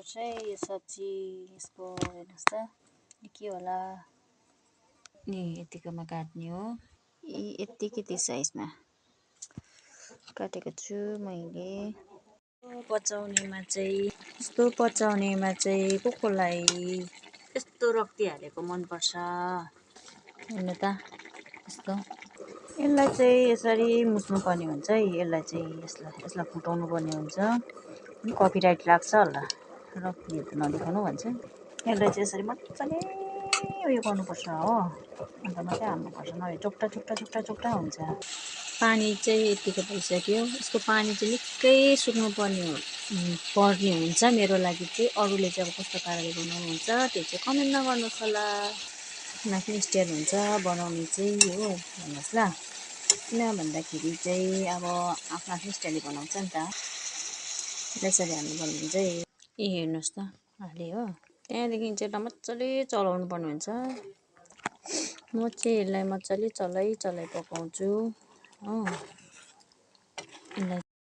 चाहिँ यो सब्जी यसको हेर्नुहोस् त के होला नि यतिकोमा काट्ने हो यति साइजमा काटेको छु मैले पचाउनेमा चाहिँ कोलाई यस्तो रक्ती हालेको मनपर्छ हेर्नु त यस्तो यसलाई चाहिँ यसरी मुस्नु पर्ने हुन्छ है यसलाई फुटाउनु पर्ने हुन्छ कपिराइट लाग्छ होला रक्तीहरू नदेखाउनु भन्छ यसलाई चाहिँ यसरी मजाले उयो गर्नुपर्छ हो अन्त मात्रै हाल्नुपर्छ नभए चोक्टा हुन्छ पानी चाहिँ यतिको भइसक्यो यसको पानी चाहिँ निकै सुक्नु पर्ने हुन्छ मेरो लागि चाहिँ अरूले चाहिँ अब कस्तो पाराले बनाउनुहुन्छ त्यो चाहिँ कमेन्टमा गर्नुहोस् होला आफ्नो स्टाइल हुन्छ बनाउने चाहिँ हो भन्नुहोस् ल किन भन्दाखेरि चाहिँ अब आफ्नो स्टाइलले बनाउँछ नि त यसरी हाल्नुपर्ने हुन्छ हेर्नुहोस् त हालेँ हो त्यहाँदेखि चाहिँ मजाले चलाउनु पर्ने हुन्छ म चाहिँ यसलाई मजाले चलाइ पकाउँछु हो यसलाई